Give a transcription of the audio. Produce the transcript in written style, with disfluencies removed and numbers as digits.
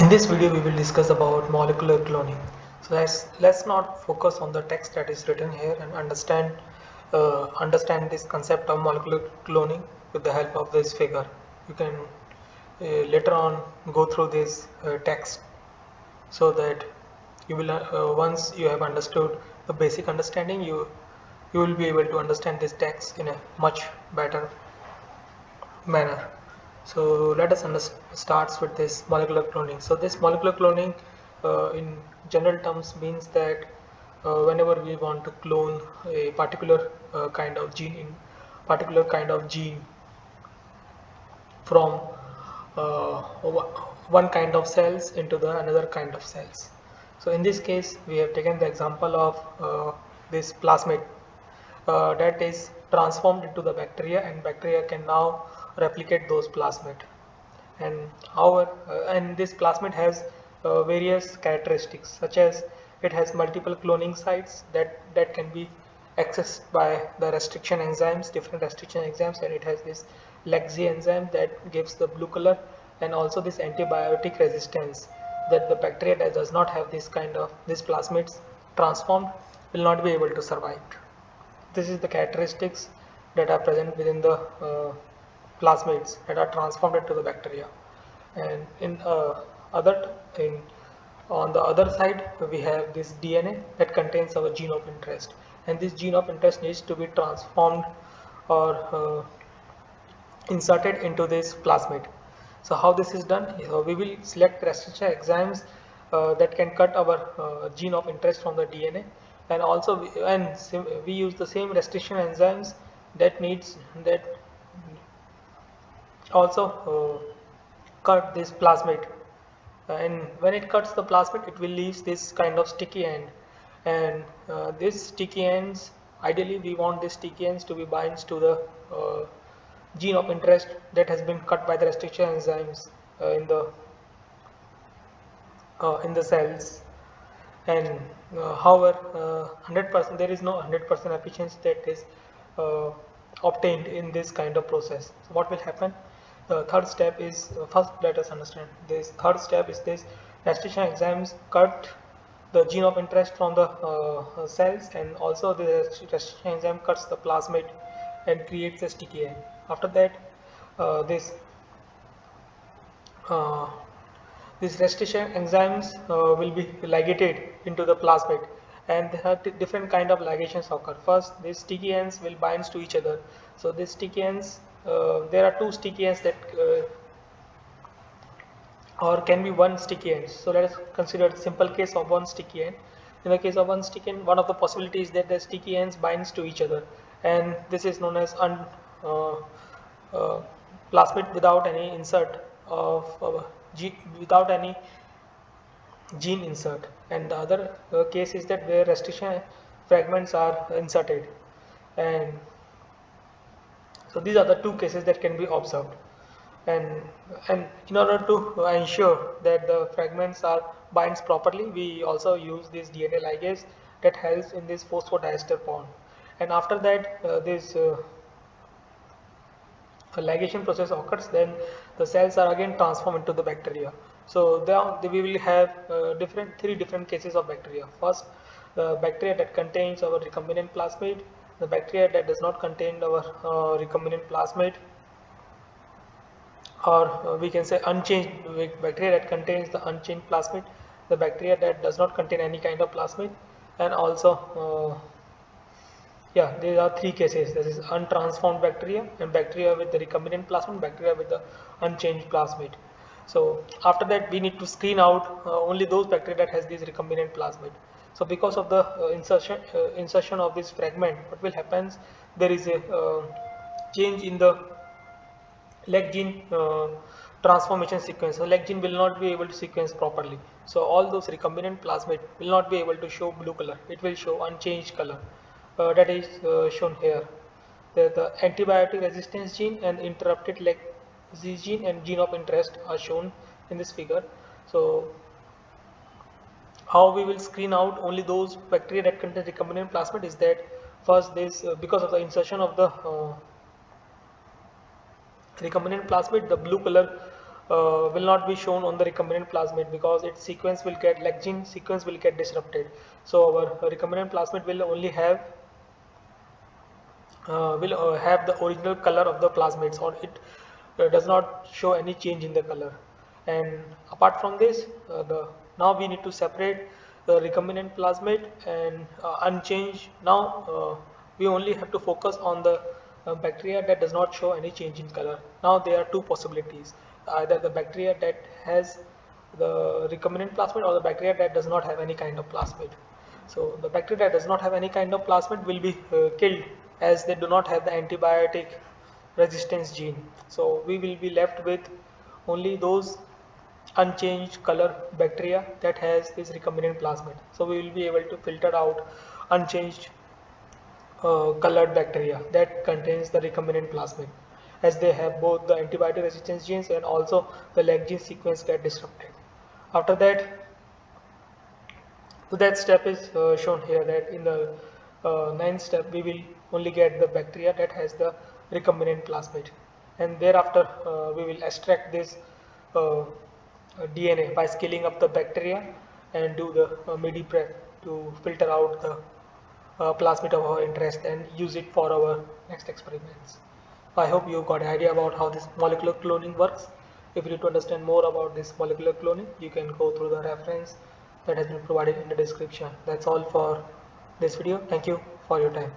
In this video, we will discuss about molecular cloning. So let's not focus on the text that is written here and understand this concept of molecular cloning with the help of this figure. You can later on go through this text so that you will once you have understood the basic understanding, you will be able to understand this text in a much better manner. So let us starts with this molecular cloning. So this molecular cloning in general terms means that whenever we want to clone a particular particular kind of gene from uh, one kind of cells into the another kind of cells. So in this case we have taken the example of this plasmid that is transformed into the bacteria, and bacteria can now replicate those plasmid. And this plasmid has various characteristics, such as it has multiple cloning sites that can be accessed by the restriction enzymes, different restriction enzymes, and it has this LEGZ enzyme that gives the blue color, and also this antibiotic resistance that the bacteria that does not have this plasmids transformed will not be able to survive. This is the characteristics that are present within the plasmids that are transformed into the bacteria. And in on the other side, we have this DNA that contains our gene of interest, and this gene of interest needs to be transformed or inserted into this plasmid. So how this is done? We will select restriction enzymes that can cut our gene of interest from the DNA, and also we use the same restriction enzymes that also cut this plasmid. And when it cuts the plasmid, it will leave this kind of sticky end, and this sticky ends, ideally we want these sticky ends to be binds to the gene of interest that has been cut by the restriction enzymes in the cells. And however, 100% there is no 100% efficiency that is uh, obtained in this kind of process. So what will happen? The third step is first, let us understand this. Third step is this: restriction enzymes cut the gene of interest from the cells, and also the restriction enzyme cuts the plasmid and creates a sticky end. After that, this uh, these restriction enzymes will be ligated into the plasmid, and there are different kind of ligations occur. First, these sticky ends will bind to each other. So these sticky ends, there are two sticky ends that or can be one sticky end. So let us consider the simple case of one sticky end. In the case of one sticky end, one of the possibilities is that the sticky ends binds to each other, and this is known as uh, uh, plasmid without any insert of without any gene insert. And the other case is that where restriction fragments are inserted, and so these are the two cases that can be observed. And in order to ensure that the fragments are binds properly, we also use this DNA ligase that helps in this phosphodiester bond. And after that, this ligation process occurs, then the cells are again transformed into the bacteria. So now we will have three different cases of bacteria. First, the bacteria that contains our recombinant plasmid, the bacteria that does not contain our recombinant plasmid, or we can say unchanged bacteria that contains the unchanged plasmid, the bacteria that does not contain any kind of plasmid, and also yeah, there are three cases. This is untransformed bacteria, and bacteria with the recombinant plasmid, bacteria with the unchanged plasmid. So after that, we need to screen out only those bacteria that has this recombinant plasmid. So because of the insertion of this fragment, what will happen? There is a change in the leg gene transformation sequence. So leg gene will not be able to sequence properly. So all those recombinant plasmid will not be able to show blue color. It will show unchanged color. That is shown here. The antibiotic resistance gene and interrupted leg Z gene and gene of interest are shown in this figure. So how we will screen out only those bacteria that contain recombinant plasmid is that first this because of the insertion of the recombinant plasmid, the blue color will not be shown on the recombinant plasmid because its sequence will get like gene sequence will get disrupted. So our recombinant plasmid will have the original color of the plasmids, or it does not show any change in the color. And apart from this, the now we need to separate the recombinant plasmid and unchanged. Now we only have to focus on the bacteria that does not show any change in color. Now there are two possibilities: either the bacteria that has the recombinant plasmid, or the bacteria that does not have any kind of plasmid. So the bacteria that does not have any kind of plasmid will be killed, as they do not have the antibiotic resistance gene. So we will be left with only those unchanged color bacteria that has this recombinant plasmid. So we will be able to filter out unchanged colored bacteria that contains the recombinant plasmid, as they have both the antibiotic resistance genes and also the leg gene sequence get disrupted. After that, so that step is shown here, that in the ninth step we will only get the bacteria that has the recombinant plasmid, and thereafter we will extract this DNA by scaling up the bacteria and do the MIDI prep to filter out the plasmid of our interest and use it for our next experiments. I hope you got an idea about how this molecular cloning works. If you need to understand more about this molecular cloning, you can go through the reference that has been provided in the description. That's all for this video. Thank you for your time.